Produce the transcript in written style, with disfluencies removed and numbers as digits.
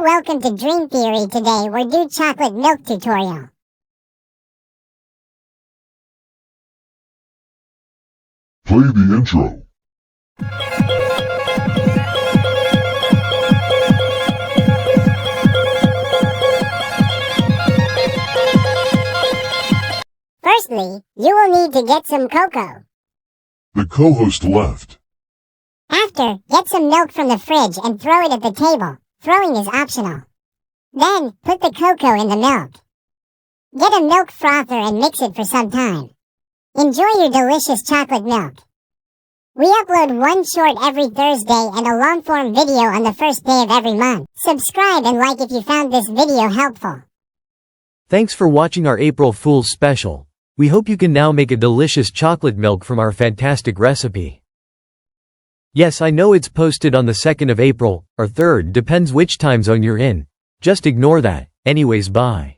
Hello, welcome to Dream Theory. Today we're doing chocolate milk tutorial. Play the intro. Firstly, you will need to get some cocoa. The co-host left. After, get some milk from the fridge and throw it at the table. Throwing is optional. Then, put the cocoa in the milk. Get a milk frother and mix it for some time. Enjoy your delicious chocolate milk. We upload one short every Thursday and a long-form video on the first day of every month. Subscribe and like if you found this video helpful. Thanks for watching our April Fool's special. We hope you can now make a delicious chocolate milk from our fantastic recipe. Yes, I know it's posted on the 2nd of April, or 3rd, depends which time zone you're in. Just ignore that. Anyways, bye.